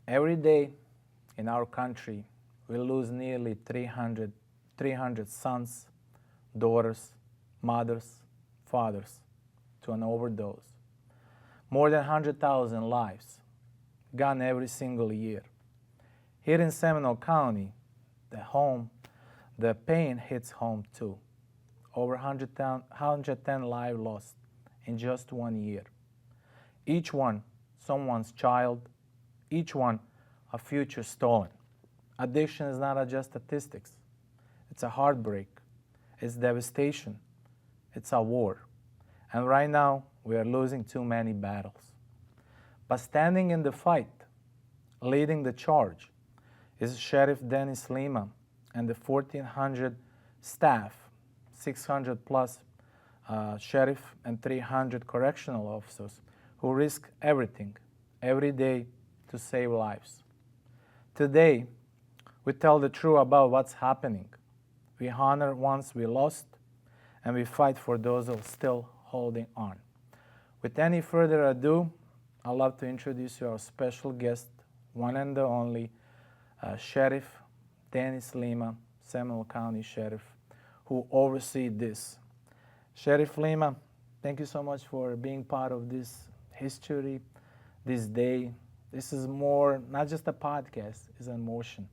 Every day in our country, we lose nearly 300 sons, daughters, mothers, fathers to an overdose. More than 100,000 lives gone every single year. Here in Seminole County, the pain hits home too. Over 110 lives lost in just 1 year. Each one someone's child, each one a future stolen. Addiction is not just statistics. It's a heartbreak. It's devastation. It's a war. And right now, we are losing too many battles. But standing in the fight, leading the charge, is Sheriff Dennis Lemma and the 1,400 staff, 600 plus sheriff and 300 correctional officers who risk everything, every day, to save lives. Today, we tell the truth about what's happening. We honor ones we lost, and we fight for those who are still holding on. With any further ado, I'd love to introduce you our special guest, one and the only Sheriff Dennis Lemma, Seminole County Sheriff, who oversees this. Sheriff Lemma, thank you so much for being part of this history, this day. This is more, not just a podcast, it's an emotion,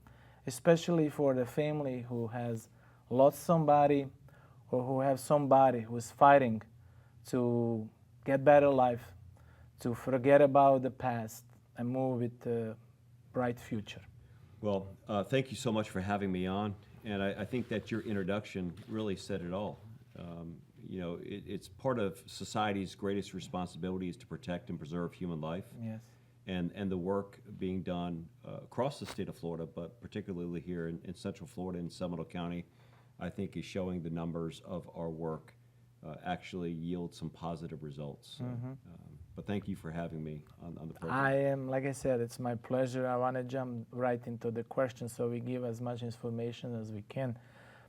especially for the family who has lost somebody or who have somebody who is fighting to get better life, to forget about the past and move with a bright future. Well, thank you so much for having me on, and I think that your introduction really said it all. It's part of society's greatest responsibility is to protect and preserve human life. Yes. And the work being done across the state of Florida, but particularly here in Central Florida in Seminole County, I think is showing the numbers of our work actually yield some positive results. But thank you for having me on the program. Like I said, it's my pleasure. I want to jump right into the questions so we give as much information as we can.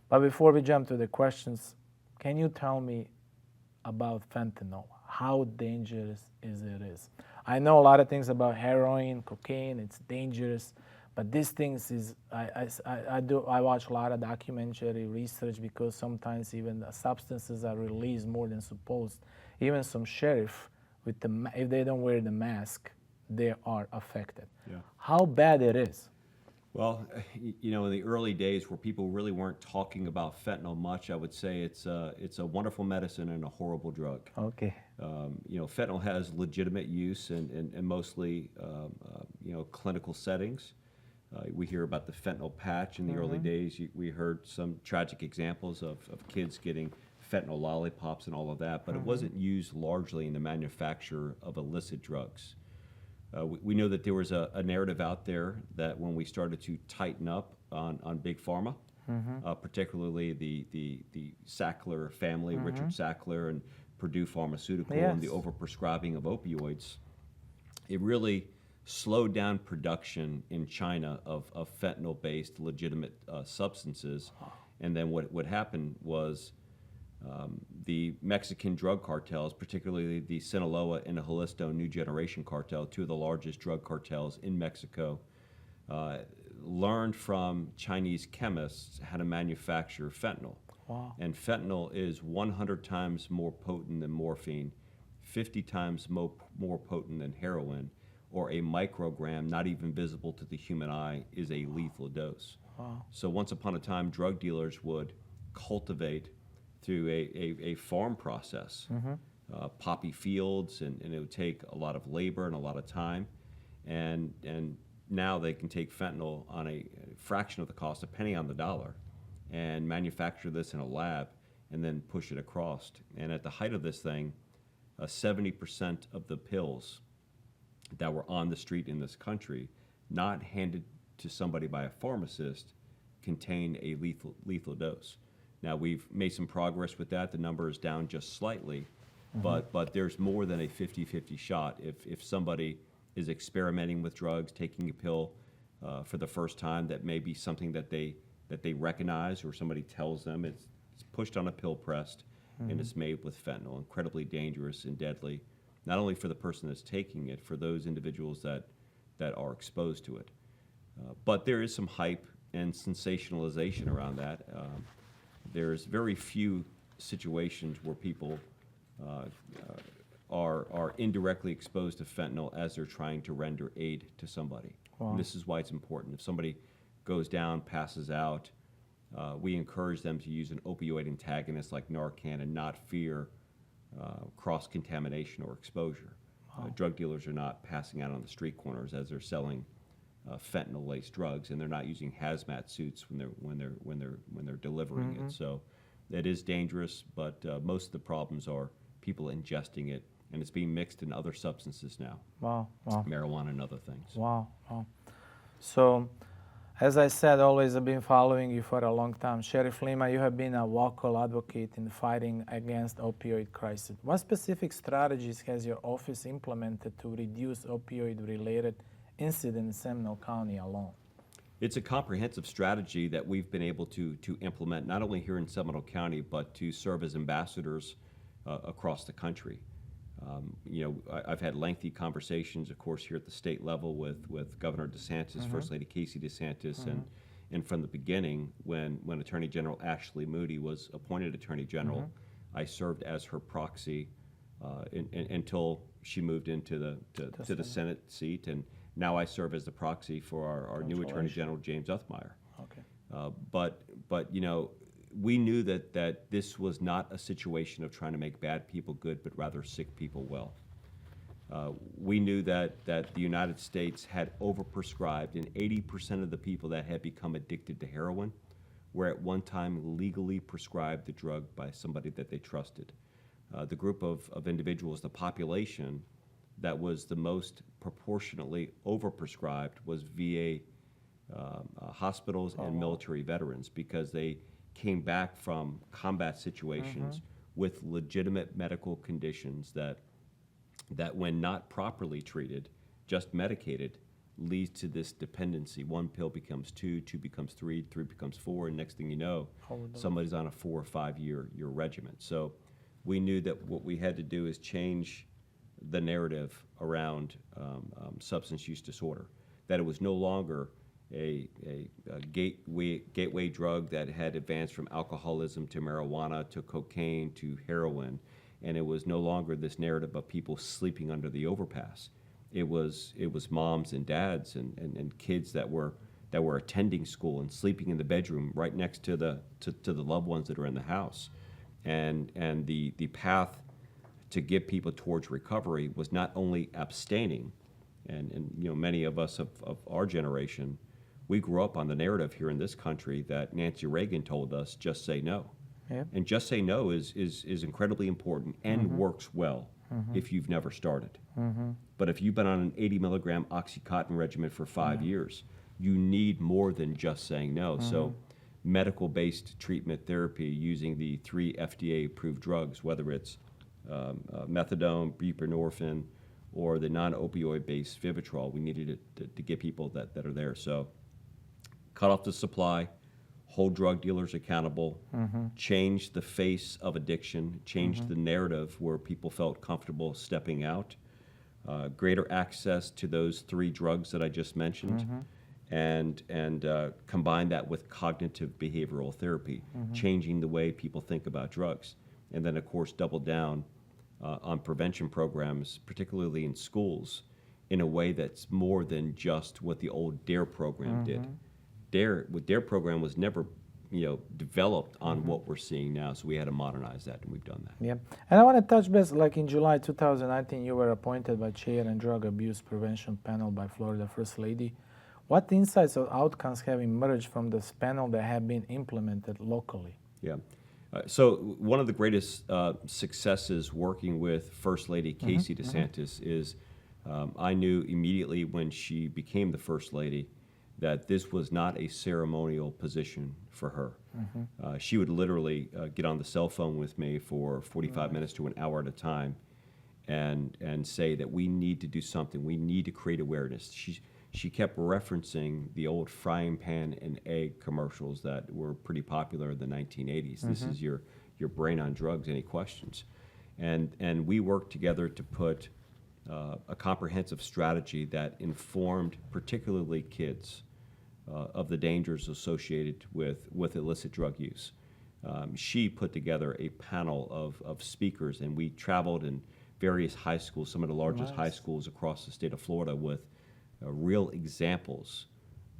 But before we jump to the questions, can you tell me about fentanyl? How dangerous is it? I know a lot of things about heroin, cocaine, it's dangerous, but these things is, I watch a lot of documentary research because sometimes even the substances are released more than supposed. Even some sheriff, if they don't wear the mask, they are affected. Yeah. How bad it is? Well, in the early days where people really weren't talking about fentanyl much, I would say it's a wonderful medicine and a horrible drug. Okay. Fentanyl has legitimate use in mostly clinical settings. We hear about the fentanyl patch in the early days. We heard some tragic examples of kids getting fentanyl lollipops and all of that, but it wasn't used largely in the manufacture of illicit drugs. We know that there was a narrative out there that when we started to tighten up on Big Pharma, particularly the Sackler family, Richard Sackler and Purdue Pharmaceutical, and the overprescribing of opioids, it really slowed down production in China of fentanyl-based legitimate substances. And then what happened was the Mexican drug cartels, particularly the Sinaloa and the Jalisco New Generation cartel, two of the largest drug cartels in Mexico, learned from Chinese chemists how to manufacture fentanyl. Wow. And fentanyl is 100 times more potent than morphine, 50 times more potent than heroin, or a microgram, not even visible to the human eye, is a lethal dose. Wow. So once upon a time, drug dealers would cultivate through a farm process, poppy fields, and it would take a lot of labor and a lot of time. And now they can take fentanyl on a fraction of the cost, a penny on the dollar, and manufacture this in a lab and then push it across. And at the height of this thing, 70% of the pills that were on the street in this country, not handed to somebody by a pharmacist, contain a lethal dose. Now, we've made some progress with that. The number is down just slightly, but there's more than a 50-50 shot. If somebody is experimenting with drugs, taking a pill for the first time, that may be something that they recognize, or somebody tells them it's pushed on a pill pressed, and it's made with fentanyl, incredibly dangerous and deadly, not only for the person that's taking it, for those individuals that that are exposed to it. But there is some hype and sensationalization around that. There's very few situations where people are indirectly exposed to fentanyl as they're trying to render aid to somebody. Wow. And this is why it's important. If somebody goes down, passes out, we encourage them to use an opioid antagonist like Narcan and not fear cross-contamination or exposure. Wow. Drug dealers are not passing out on the street corners as they're selling fentanyl-laced drugs, and they're not using hazmat suits when they're delivering it. So it is dangerous, but most of the problems are people ingesting it, and it's being mixed in other substances now. Wow, wow. Marijuana and other things. Wow, wow. So, as I said, always I've been following you for a long time. Sheriff Lemma, you have been a vocal advocate in fighting against opioid crisis. What specific strategies has your office implemented to reduce opioid-related incidents in Seminole County alone? It's a comprehensive strategy that we've been able to implement, not only here in Seminole County, but to serve as ambassadors across the country. I've had lengthy conversations, of course, here at the state level with Governor DeSantis, First Lady Casey DeSantis, and from the beginning, when Attorney General Ashley Moody was appointed Attorney General, I served as her proxy until she moved into the Senate seat, and now I serve as the proxy for our new Attorney General, James Uthmeyer. Okay. But we knew that this was not a situation of trying to make bad people good, but rather sick people well. We knew that the United States had overprescribed, and 80% of the people that had become addicted to heroin were at one time legally prescribed the drug by somebody that they trusted. The group of individuals, the population that was the most proportionately overprescribed was VA hospitals and military veterans, because they came back from combat situations with legitimate medical conditions that when not properly treated, just medicated, leads to this dependency. One pill becomes two becomes three becomes four, and next thing you know, somebody's on a 4 or 5 year regimen. So we knew that what we had to do is change the narrative around substance use disorder, that it was no longer a gateway drug that had advanced from alcoholism to marijuana to cocaine to heroin, and it was no longer this narrative of people sleeping under the overpass. It was moms and dads and kids that were attending school and sleeping in the bedroom right next to the loved ones that are in the house, and the path to get people towards recovery was not only abstaining, and many of us of our generation, we grew up on the narrative here in this country that Nancy Reagan told us, just say no. Yep. And just say no is incredibly important and works well if you've never started. But if you've been on an 80 milligram Oxycontin regimen for 5 years, you need more than just saying no. So medical-based treatment therapy using the 3 FDA-approved drugs, whether it's methadone, buprenorphine, or the non-opioid-based Vivitrol, we needed it to get people that are there. So cut off the supply, hold drug dealers accountable, change the face of addiction, change the narrative where people felt comfortable stepping out, greater access to those 3 drugs that I just mentioned, and combine that with cognitive behavioral therapy, changing the way people think about drugs. And then, of course, double down on prevention programs, particularly in schools, in a way that's more than just what the old DARE program did. DARE program was never, developed on what we're seeing now, so we had to modernize that, and we've done that. Yeah, and I want to touch base, like in July 2019, you were appointed by Chair and Drug Abuse Prevention Panel by Florida First Lady. What insights or outcomes have emerged from this panel that have been implemented locally? Yeah. So one of the greatest successes working with First Lady Casey DeSantis is I knew immediately when she became the First Lady that this was not a ceremonial position for her. She would literally get on the cell phone with me for 45 minutes to an hour at a time and say that we need to do something. We need to create awareness. She kept referencing the old frying pan and egg commercials that were pretty popular in the 1980s. This is your brain on drugs, any questions? And we worked together to put a comprehensive strategy that informed particularly kids of the dangers associated with illicit drug use. She put together a panel of speakers, and we traveled in various high schools, some of the largest high schools across the state of Florida, with real examples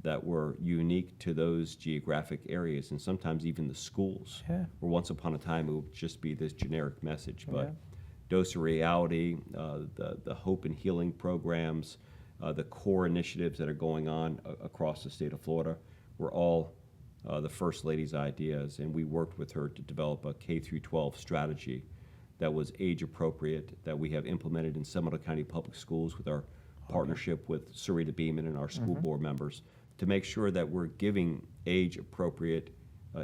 that were unique to those geographic areas, and sometimes even the schools. Yeah. Where once upon a time it would just be this generic message, but Yeah. dose of reality, the hope and healing programs, the core initiatives that are going on across the state of Florida were all the First Lady's ideas, and we worked with her to develop a K through 12 strategy that was age appropriate, that we have implemented in Seminole County Public Schools with our partnership with Sarita Beeman and our school board members, to make sure that we're giving age appropriate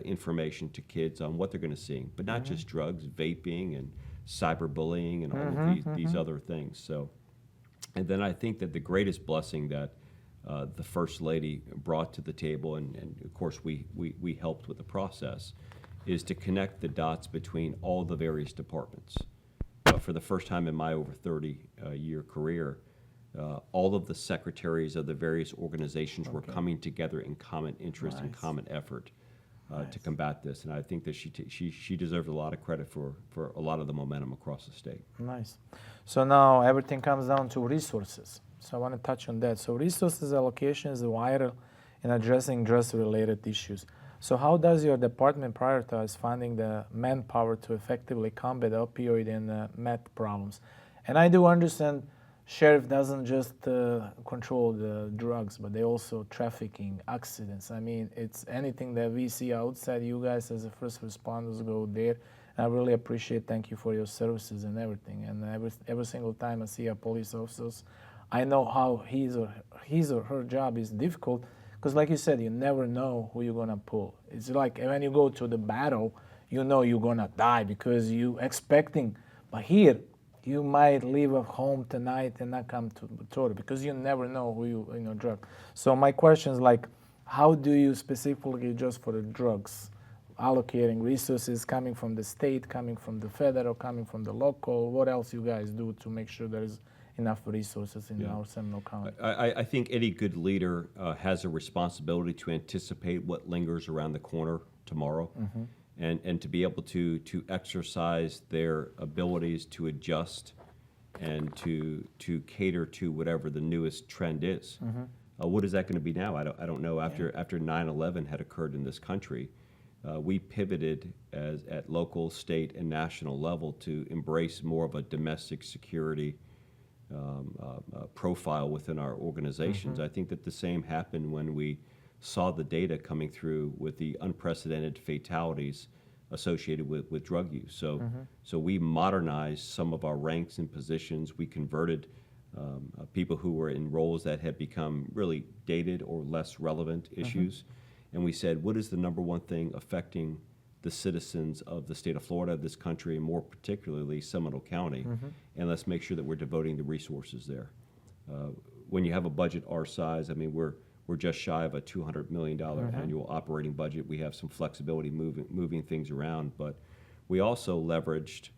information to kids on what they're going to see, but not just drugs, vaping and cyberbullying and all of these other things. So, and then I think that the greatest blessing that the First Lady brought to the table, and of course we helped with the process, is to connect the dots between all the various departments. For the first time in my over 30-year career, all of the secretaries of the various organizations were coming together in common interest and common effort to combat this. And I think that she deserves a lot of credit for a lot of the momentum across the state. Nice. So now everything comes down to resources. So I want to touch on that. So resources allocation is vital in addressing drug-related issues. So how does your department prioritize finding the manpower to effectively combat opioid and meth problems? And I do understand sheriff doesn't just control the drugs, but they also trafficking, accidents. I mean, it's anything that we see outside. You guys as the first responders go there. I really appreciate, thank you for your services and everything. And every single time I see a police officers, I know how his or her job is difficult, because like you said, you never know who you're gonna pull. It's like when you go to the battle, you know you're gonna die because you expecting, but here, you might leave at home tonight and not come to Torah because you never know who you drug. So my question is like, how do you specifically just for the drugs, allocating resources coming from the state, coming from the federal, coming from the local? What else you guys do to make sure there is enough resources in our Seminole County? I think any good leader has a responsibility to anticipate what lingers around the corner tomorrow. And to be able to exercise their abilities to adjust and to cater to whatever the newest trend is. What is that going to be now? I don't know. After 9/11 had occurred in this country, we pivoted at local, state, and national level to embrace more of a domestic security profile within our organizations. I think that the same happened when we saw the data coming through with the unprecedented fatalities associated with drug use. So we modernized some of our ranks and positions. We converted people who were in roles that had become really dated or less relevant issues. And we said, what is the number one thing affecting the citizens of the state of Florida, this country, and more particularly Seminole County? And let's make sure that we're devoting the resources there. When you have a budget our size, I mean, we're just shy of a $200 million annual operating budget. We have some flexibility moving things around, but we also leveraged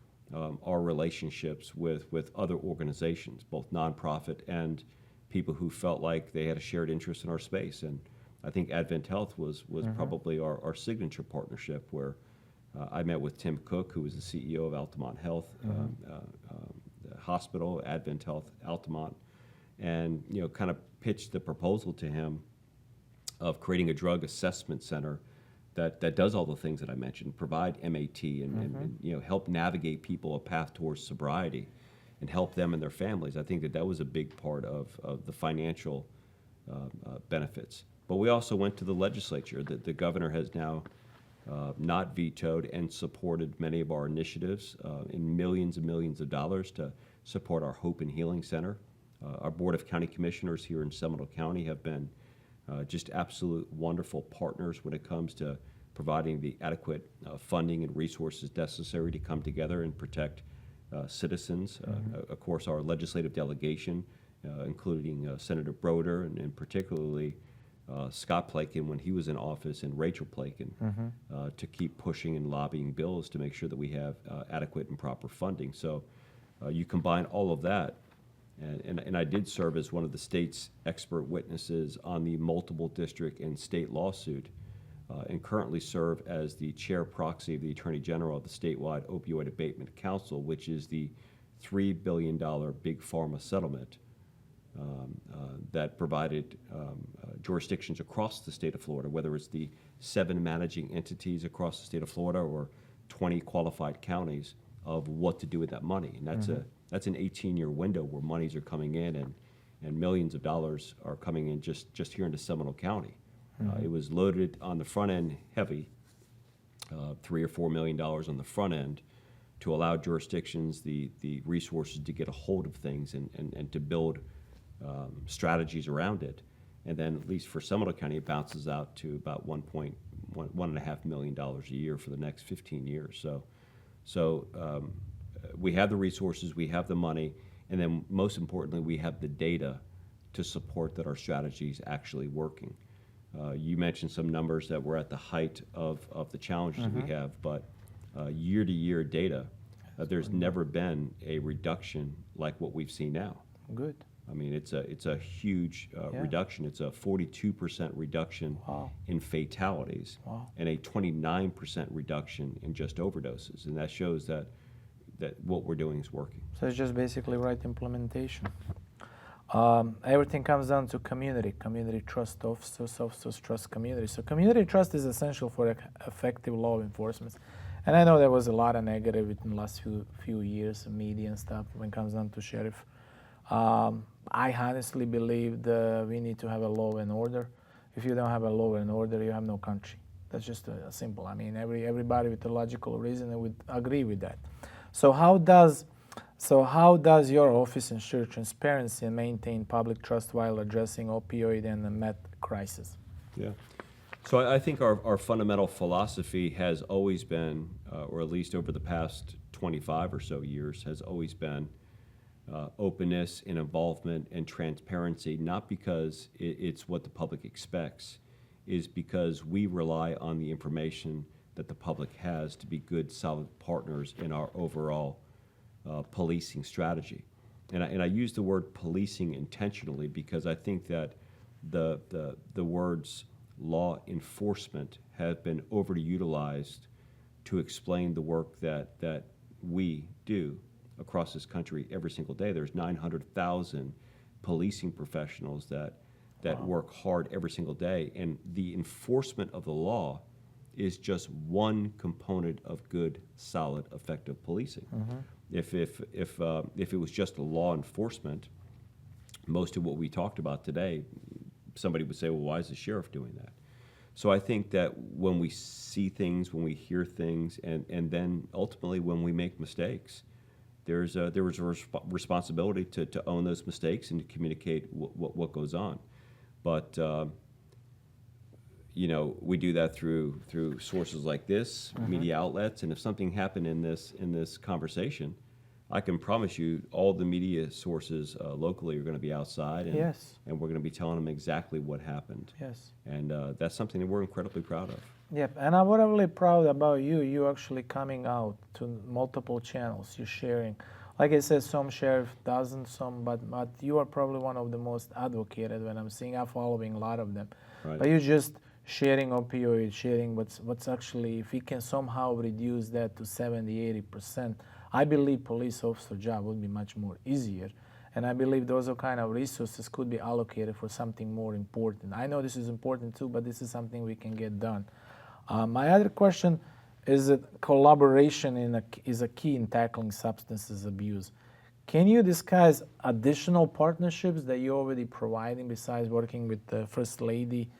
our relationships with other organizations, both nonprofit and people who felt like they had a shared interest in our space. And I think Advent Health was probably our signature partnership, where I met with Tim Cook, who was the CEO of Altamont Health Hospital, Advent Health Altamont, and kind of pitched the proposal to him of creating a drug assessment center that does all the things that I mentioned, provide MAT and help navigate people a path towards sobriety and help them and their families. I think that was a big part of the financial benefits. But we also went to the legislature. The governor has now not vetoed and supported many of our initiatives in millions and millions of dollars to support our Hope and Healing Center. Our Board of County Commissioners here in Seminole County have been just absolute wonderful partners when it comes to providing the adequate funding and resources necessary to come together and protect citizens. Of course, our legislative delegation, including Senator Broder and particularly Scott Plakin when he was in office, and Rachel Plakin, to keep pushing and lobbying bills to make sure that we have adequate and proper funding. So you combine all of that, And I did serve as one of the state's expert witnesses on the multiple district and state lawsuit, and currently serve as the chair proxy of the Attorney General of the statewide Opioid Abatement Council, which is the $3 billion big pharma settlement that provided jurisdictions across the state of Florida, whether it's the 7 managing entities across the state of Florida or 20 qualified counties, of what to do with that money. And that's an 18-year window where monies are coming in, and millions of dollars are coming in just here into Seminole County. It was loaded on the front end heavy, $3 or $4 million on the front end, to allow jurisdictions the resources to get a hold of things and to build strategies around it. And then, at least for Seminole County, it bounces out to about $1.5 million a year for the next 15 years. So we have the resources, we have the money, and then most importantly, we have the data to support that our strategy is actually working. You mentioned some numbers that we're at the height of the challenges we have, but year-to-year data, there's never been a reduction like what we've seen now. Good. I mean, it's a huge reduction. It's a 42% reduction in fatalities, and a 29% reduction in just overdoses, and that shows that what we're doing is working. So it's just basically right implementation. Everything comes down to community trust. Officers trust community. So community trust is essential for effective law enforcement. And I know there was a lot of negative in the last few years, media and stuff, when it comes down to sheriff. I honestly believe that we need to have a law and order. If you don't have a law and order, you have no country. That's just simple. I mean, everybody with a logical reason would agree with that. So how does your office ensure transparency and maintain public trust while addressing opioid and the meth crisis? Yeah. So I think our fundamental philosophy has always been, or at least over the past 25 or so years, has always been openness and involvement and transparency, not because it's what the public expects, is because we rely on the information that the public has to be good, solid partners in our overall policing strategy. And I use the word policing intentionally because I think that the words law enforcement have been overutilized to explain the work that we do across this country every single day. There's 900,000 policing professionals that work hard every single day, and the enforcement of the law is just one component of good, solid, effective policing. If it was just law enforcement, most of what we talked about today, somebody would say, well, why is the sheriff doing that? So I think that when we see things, when we hear things, and then ultimately when we make mistakes, there was a responsibility to own those mistakes and to communicate what goes on. But we do that through sources like this, media outlets, and if something happened in this conversation, I can promise you all the media sources locally are going to be outside, and, and we're going to be telling them exactly what happened. And that's something that we're incredibly proud of. Yep, and I'm really proud about you actually coming out to multiple channels, you're sharing. Like I said, some sheriff doesn't, but you are probably one of the most advocated when I'm seeing, I'm following a lot of them. Right. But you're just sharing opioids, sharing what's actually, if we can somehow reduce that to 70–80%, I believe police officer job would be much more easier. And I believe those are kind of resources could be allocated for something more important. I know this is important too, but this is something we can get done. My other question is that collaboration is a key in tackling substances abuse. Can you discuss additional partnerships that you're already providing besides working with the First Lady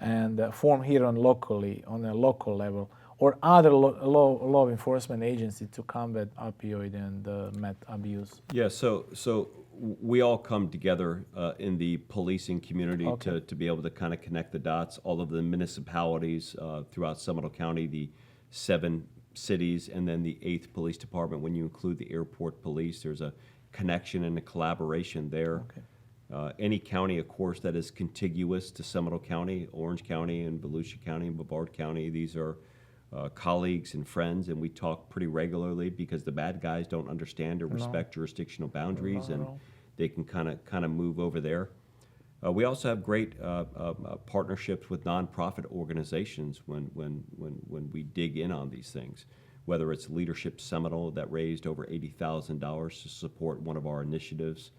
and form here on a local level, or other law enforcement agencies to combat opioid and meth abuse? Yeah, so we all come together in the policing community to be able to kind of connect the dots. All of the municipalities throughout Seminole County, the 7 cities, and then the 8th police department. When you include the airport police, there's a connection and a collaboration there. Any county, of course, that is contiguous to Seminole County, Orange County and Volusia County and Brevard County, these are colleagues and friends, and we talk pretty regularly because the bad guys don't understand or respect jurisdictional boundaries, and they can kind of move over there. We also have great partnerships with nonprofit organizations when we dig in on these things, whether it's Leadership Seminole that raised over $80,000 to support one of our initiatives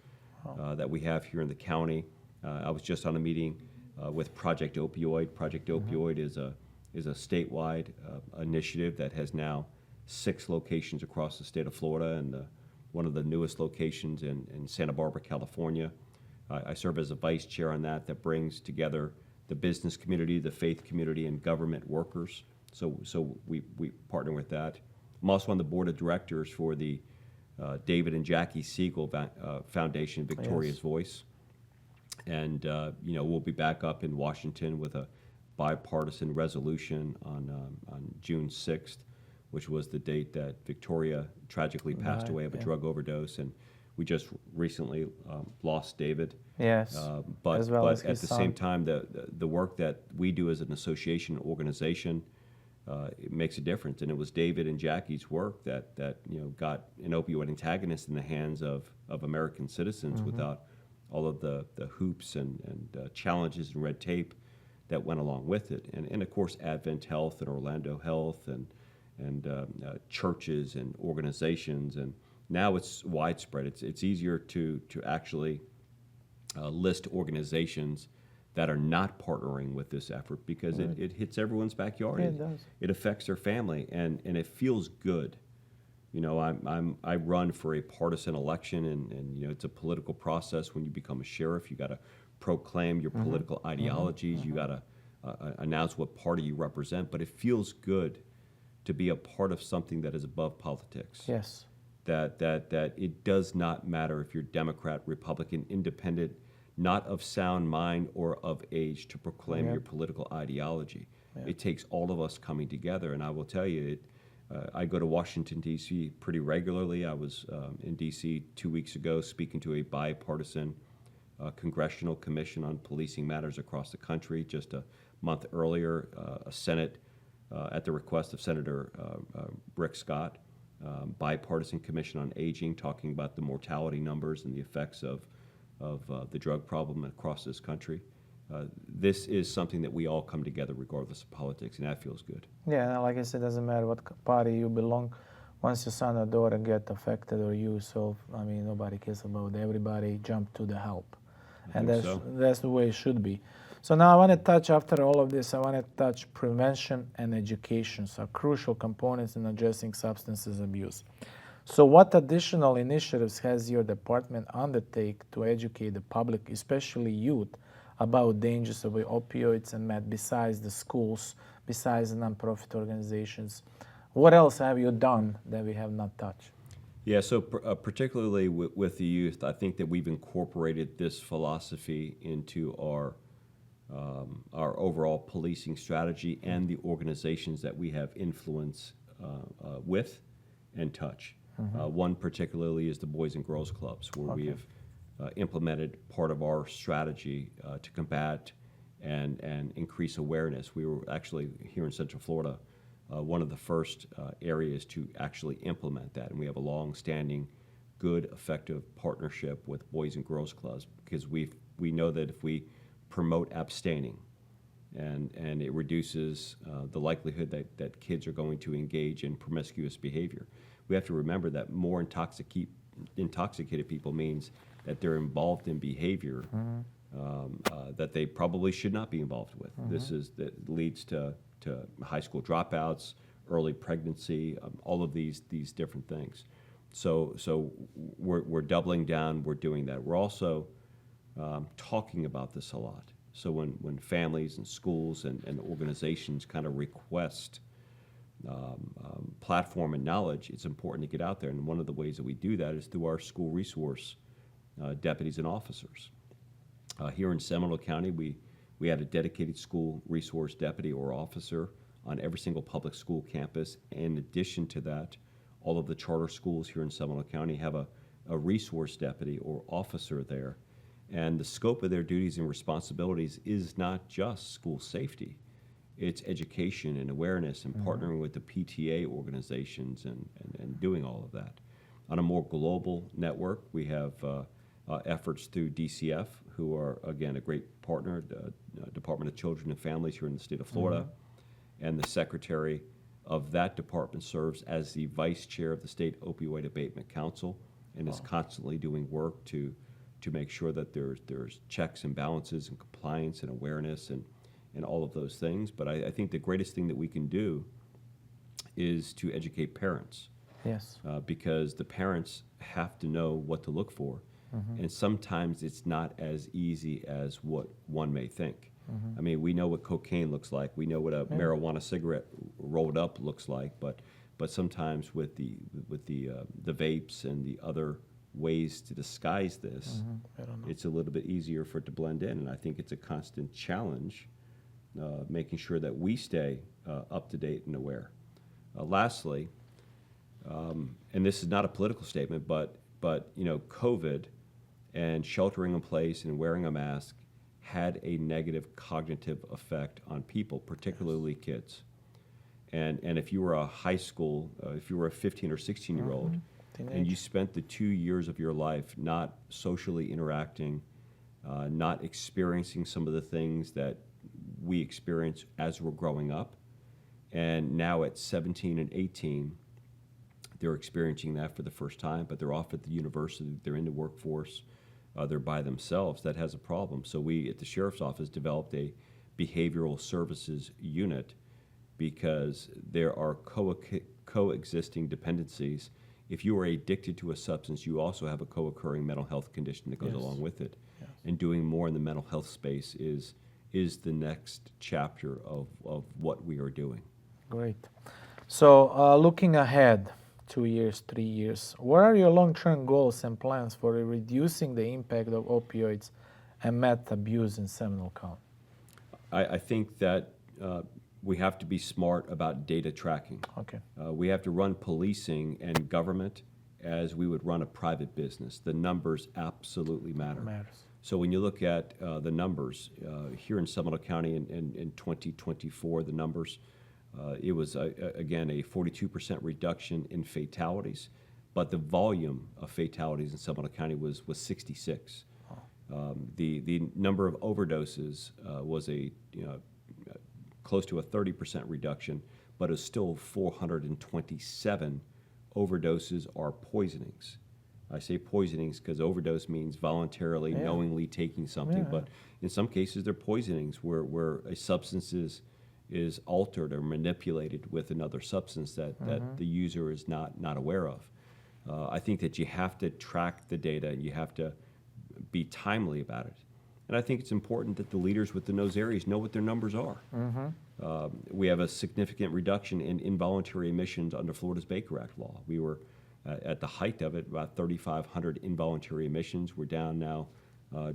that we have here in the county. I was just on a meeting with Project Opioid. Project Opioid is a statewide initiative that has now 6 locations across the state of Florida, and one of the newest locations in Santa Barbara, California. I serve as a vice chair on that brings together the business community, the faith community, and government workers. So we partner with that. I'm also on the board of directors for the David and Jackie Siegel Foundation, Victoria's Yes. Voice. And we'll be back up in Washington with a bipartisan resolution on June 6th, which was the date that Victoria tragically passed away of a drug overdose. And we just recently lost David. Yes. But as well as at his the son. same time, the work that we do as an association organization, it makes a difference. And it was David and Jackie's work that got an opioid antagonist in the hands of American citizens without all of the hoops and challenges and red tape that went along with it. And of course, Advent Health and Orlando Health and churches and organizations. And now it's widespread. It's easier to actually list organizations that are not partnering with this effort because it hits everyone's backyard. Yeah, it does. It affects their family, and it feels good. I run for a partisan election, and it's a political process. When you become a sheriff, you got to proclaim your political ideologies. You got to announce what party you represent. But it feels good to be a part of something that is above politics. Yes. That it does not matter if you're Democrat, Republican, Independent, not of sound mind or of age to proclaim your political ideology. It takes all of us coming together, and I will tell you, I go to Washington, D.C. pretty regularly. I was in D.C. 2 weeks ago speaking to a bipartisan congressional commission on policing matters across the country. Just a month earlier, a Senate, at the request of Senator Rick Scott, bipartisan commission on aging, talking about the mortality numbers and the effects of the drug problem across this country. This is something that we all come together regardless of politics, and that feels good. Yeah, like I said, it doesn't matter what party you belong. Once your son or daughter get affected or you, so I mean, nobody cares about it. Everybody jump to the help. And that's the way it should be. So now I want to touch, after all of this, I want to touch prevention and education, so crucial components in addressing substances abuse. So what additional initiatives has your department undertake to educate the public, especially youth, about dangers of opioids and meth, besides the schools, besides the nonprofit organizations? What else have you done that we have not touched? Yeah, so particularly with the youth, I think that we've incorporated this philosophy into our overall policing strategy and the organizations that we have influence with and touch. One particularly is the Boys and Girls Clubs, where we have implemented part of our strategy to combat and increase awareness. We were actually here in Central Florida one of the first areas to actually implement that, and we have a long-standing, good, effective partnership with Boys and Girls Clubs because we know that if we promote abstaining, and it reduces the likelihood that kids are going to engage in promiscuous behavior. We have to remember that more intoxicated people means that they're involved in behavior that they probably should not be involved with. That leads to high school dropouts, early pregnancy, all of these different things. So we're doubling down. We're doing that. We're also talking about this a lot. So when families and schools and organizations kind of request platform and knowledge, it's important to get out there. And one of the ways that we do that is through our school resource deputies and officers. Here in Seminole County, we had a dedicated school resource deputy or officer on every single public school campus. In addition to that, all of the charter schools here in Seminole County have a resource deputy or officer there. And the scope of their duties and responsibilities is not just school safety. It's education and awareness and partnering with the PTA organizations and doing all of that. On a more global network, we have efforts through DCF, who are, again, a great partner, the Department of Children and Families here in the state of Florida. And the secretary of that department serves as the vice chair of the State Opioid Abatement Council and is constantly doing work to make sure that there's checks and balances and compliance and awareness and all of those things. But I think the greatest thing that we can do is to educate parents. Yes. Because the parents have to know what to look for. And sometimes it's not as easy as what one may think. I mean, we know what cocaine looks like. We know what a marijuana cigarette rolled up looks like. But sometimes with the vapes and the other ways to disguise this, it's a little bit easier for it to blend in. And I think it's a constant challenge, making sure that we stay up to date and aware. Lastly, and this is not a political statement, but COVID and sheltering in place and wearing a mask had a negative cognitive effect on people, particularly kids. And if you were a high school, if you were a 15 or 16-year-old, and you spent the 2 years of your life not socially interacting, not experiencing some of the things that we experience as we're growing up, and now at 17 and 18, they're experiencing that for the first time, but they're off at the university, they're in the workforce, they're by themselves. That has a problem. So we at the Sheriff's Office developed a behavioral services unit because there are coexisting dependencies. If you are addicted to a substance, you also have a co-occurring mental health condition that goes along with it. Yes. And doing more in the mental health space is the next chapter of what we are doing. Great. So looking ahead, 2 years, 3 years, what are your long-term goals and plans for reducing the impact of opioids and meth abuse in Seminole County? I think that we have to be smart about data tracking. Okay. We have to run policing and government as we would run a private business. The numbers absolutely matter. So when you look at the numbers, here in Seminole County in 2024, the numbers, it was, again, a 42% reduction in fatalities, but the volume of fatalities in Seminole County was 66. The number of overdoses was close to a 30% reduction, but it's still 427 overdoses or poisonings. I say poisonings because overdose means voluntarily, knowingly taking something, but in some cases they're poisonings where a substance is altered or manipulated with another substance that the user is not aware of. I think that you have to track the data and you have to be timely about it. And I think it's important that the leaders within those areas know what their numbers are. We have a significant reduction in involuntary emissions under Florida's Baker Act law. We were at the height of it, about 3,500 involuntary emissions. We're down now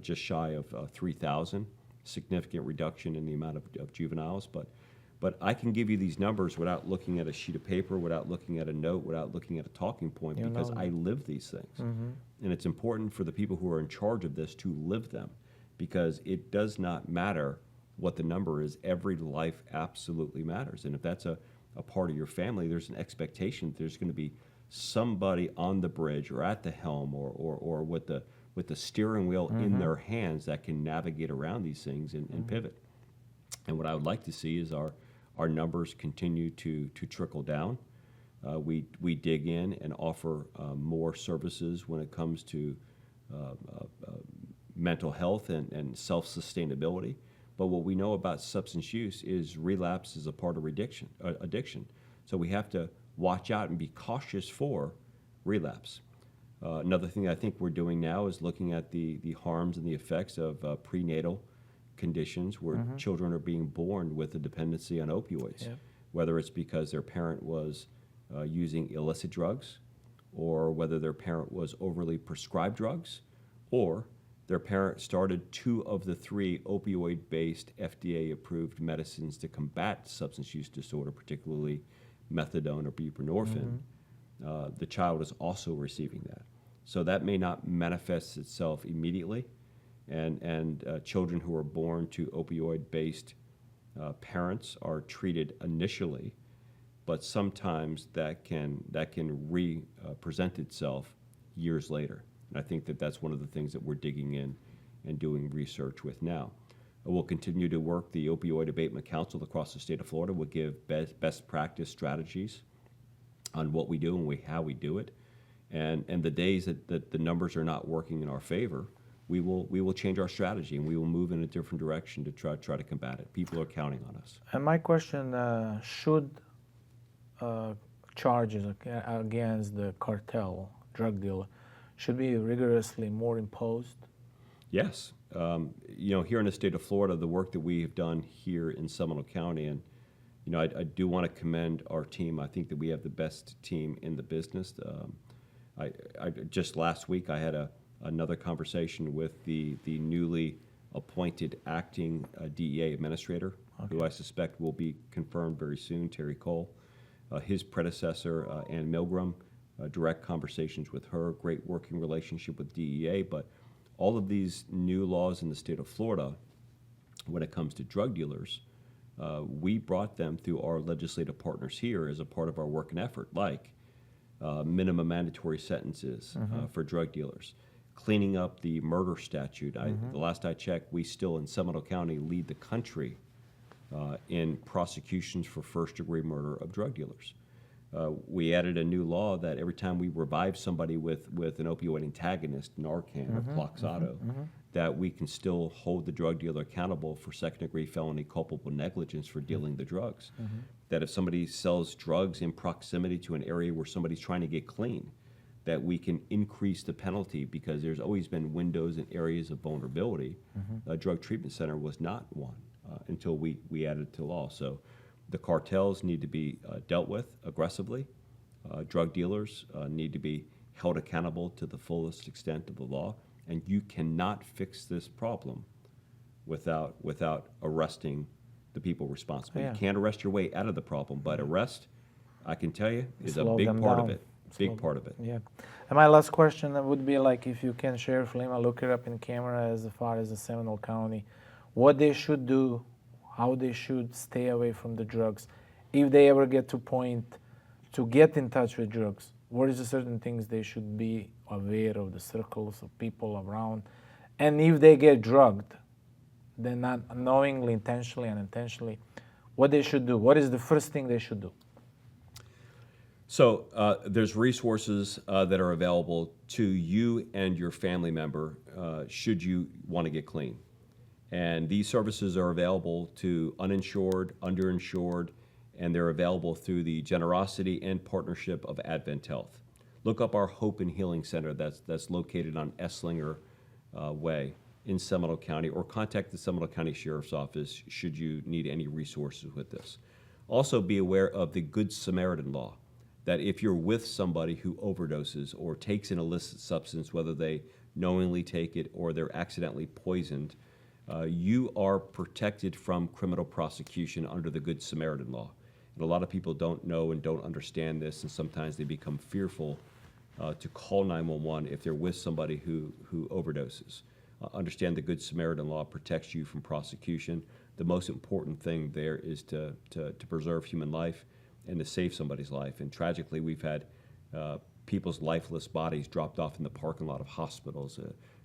just shy of 3,000. Significant reduction in the amount of juveniles. But I can give you these numbers without looking at a sheet of paper, without looking at a note, without looking at a talking point, because I live these things. And it's important for the people who are in charge of this to live them, because it does not matter what the number is. Every life absolutely matters. And if that's a part of your family, there's an expectation that there's going to be somebody on the bridge or at the helm or with the steering wheel in their hands that can navigate around these things and pivot. And what I would like to see is our numbers continue to trickle down. We dig in and offer more services when it comes to mental health and self-sustainability. But what we know about substance use is relapse is a part of addiction. So we have to watch out and be cautious for relapse. Another thing I think we're doing now is looking at the harms and the effects of prenatal conditions where children are being born with a dependency on opioids, whether it's because their parent was using illicit drugs, or whether their parent was overly prescribed drugs, or their parent started 2 of the 3 opioid-based FDA-approved medicines to combat substance use disorder, particularly methadone or buprenorphine. The child is also receiving that. So that may not manifest itself immediately, and children who are born to opioid-based parents are treated initially, but sometimes that can present itself years later. And I think that that's one of the things that we're digging in and doing research with now. We'll continue to work the Opioid Abatement Council across the state of Florida. We'll give best practice strategies on what we do and how we do it. And the days that the numbers are not working in our favor, we will change our strategy and we will move in a different direction to try to combat it. People are counting on us. And my question, should charges against the cartel, drug dealer, should be rigorously more imposed? Yes. Here in the state of Florida, the work that we have done here in Seminole County, and I do want to commend our team. I think that we have the best team in the business. I just last week I had another conversation with the newly appointed acting DEA administrator, who I suspect will be confirmed very soon, Terry Cole. His predecessor, Ann Milgram, direct conversations with her, great working relationship with DEA, but all of these new laws in the state of Florida, when it comes to drug dealers, we brought them through our legislative partners here as a part of our work and effort, like minimum mandatory sentences for drug dealers, cleaning up the murder statute. The last I checked, we still in Seminole County lead the country in prosecutions for first-degree murder of drug dealers. We added a new law that every time we revive somebody with an opioid antagonist, Narcan or Cloxado, that we can still hold the drug dealer accountable for second-degree felony culpable negligence for dealing the drugs. That if somebody sells drugs in proximity to an area where somebody's trying to get clean, that we can increase the penalty because there's always been windows and areas of vulnerability. A drug treatment center was not one until we added it to law. So the cartels need to be dealt with aggressively. Drug dealers need to be held accountable to the fullest extent of the law. And you cannot fix this problem without arresting the people responsible. You can't arrest your way out of the problem, but arrest, I can tell you, is a big part of it. Big part of it. Yeah. And my last question would be like, if you can share, Lemma, look it up in camera as far as the Seminole County, what they should do, how they should stay away from the drugs, if they ever get to point to get in touch with drugs. What is the certain things they should be aware of, the circles of people around, and if they get drugged, then not knowingly, intentionally, unintentionally, what they should do. What is the first thing they should do? So there's resources that are available to you and your family member should you want to get clean. And these services are available to uninsured, underinsured, and they're available through the generosity and partnership of Advent Health. Look up our Hope and Healing Center that's located on Esslinger Way in Seminole County, or contact the Seminole County Sheriff's Office should you need any resources with this. Also be aware of the Good Samaritan law, that if you're with somebody who overdoses or takes an illicit substance, whether they knowingly take it or they're accidentally poisoned, you are protected from criminal prosecution under the Good Samaritan law. And a lot of people don't know and don't understand this, and sometimes they become fearful to call 911 if they're with somebody who overdoses. Understand the Good Samaritan law protects you from prosecution. The most important thing there is to preserve human life and to save somebody's life. And tragically, we've had people's lifeless bodies dropped off in the parking lot of hospitals,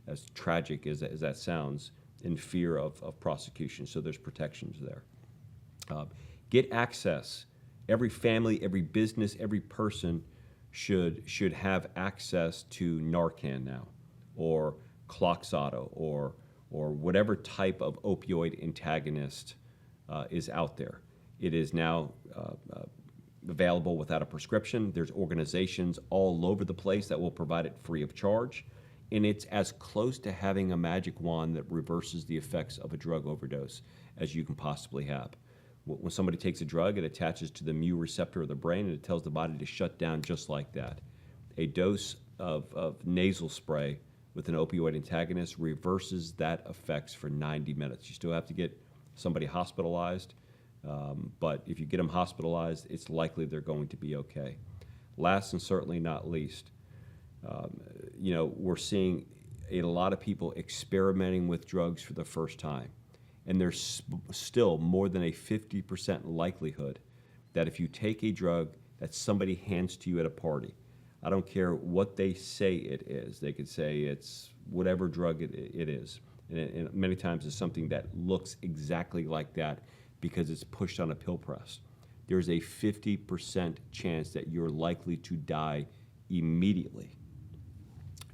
as tragic as that sounds, in fear of prosecution. So there's protections there. Get access. Every family, every business, every person should have access to Narcan now, or Cloxado, or whatever type of opioid antagonist is out there. It is now available without a prescription. There's organizations all over the place that will provide it free of charge. And it's as close to having a magic wand that reverses the effects of a drug overdose as you can possibly have. When somebody takes a drug, it attaches to the mu receptor of the brain, and it tells the body to shut down just like that. A dose of nasal spray with an opioid antagonist reverses that effects for 90 minutes. You still have to get somebody hospitalized, but if you get them hospitalized, it's likely they're going to be okay. Last and certainly not least, we're seeing a lot of people experimenting with drugs for the first time. And there's still more than a 50% likelihood that if you take a drug that somebody hands to you at a party, I don't care what they say it is. They could say it's whatever drug it is. And many times it's something that looks exactly like that because it's pushed on a pill press. There's a 50% chance that you're likely to die immediately.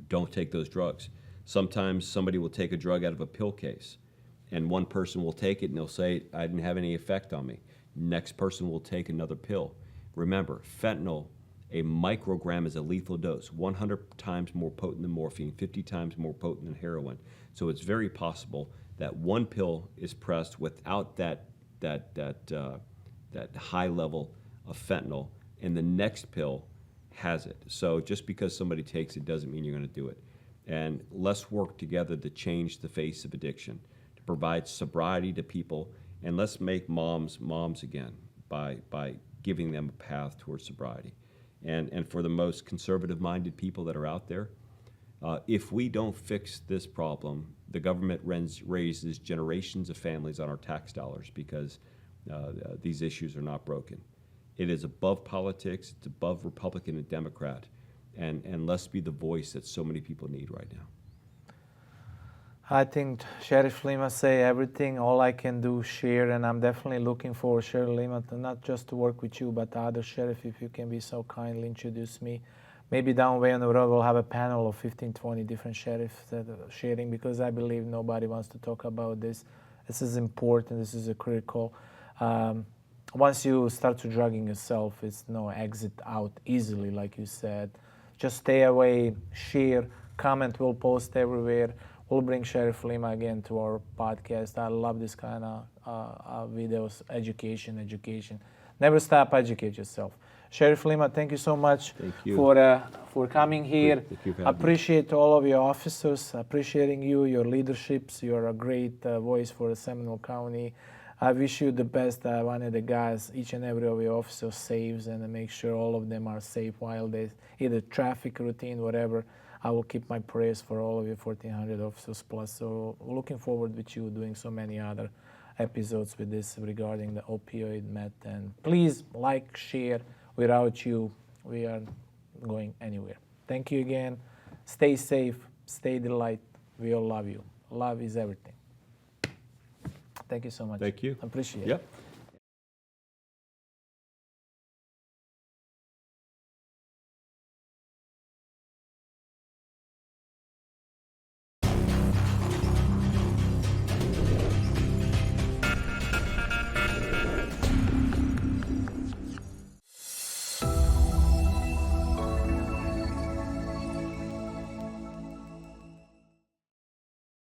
Don't take those drugs. Sometimes somebody will take a drug out of a pill case, and one person will take it and they'll say, I didn't have any effect on me. Next person will take another pill. Remember, fentanyl, a microgram is a lethal dose, 100 times more potent than morphine, 50 times more potent than heroin. So it's very possible that one pill is pressed without that high level of fentanyl, and the next pill has it. So just because somebody takes it doesn't mean you're going to do it. And let's work together to change the face of addiction, to provide sobriety to people, and let's make moms again by giving them a path towards sobriety. And for the most conservative-minded people that are out there, if we don't fix this problem, the government raises generations of families on our tax dollars because these issues are not broken. It is above politics, it's above Republican and Democrat, and let's be the voice that so many people need right now. I think Sheriff Lemma say everything. All I can do share, and I'm definitely looking for Sheriff Lemma to not just to work with you, but the other sheriff, if you can be so kindly introduce me. Maybe down the way on the road we'll have a panel of 15, 20 different sheriffs that are sharing, because I believe nobody wants to talk about this. This is important. This is a critical. Once you start to drugging yourself, it's no exit out easily, like you said. Just stay away, share, comment. We'll post everywhere. We'll bring Sheriff Lemma again to our podcast. I love this kind of videos, education. Never stop, educate yourself. Sheriff Lemma, thank you so much for coming here. Thank you for having me. Appreciate all of your officers, appreciating you, your leaderships. You're a great voice for Seminole County. I wish you the best. I wanted the guys, each and every of your officers saves, and make sure all of them are safe while they either traffic routine, whatever. I will keep my prayers for all of you 1,400 officers plus. So looking forward with you doing so many other episodes with this regarding the opioid, meth, and please like, share. Without you, we are going anywhere. Thank you again. Stay safe. Stay the light. We all love you. Love is everything. Thank you so much. Thank you. Appreciate it. Yep.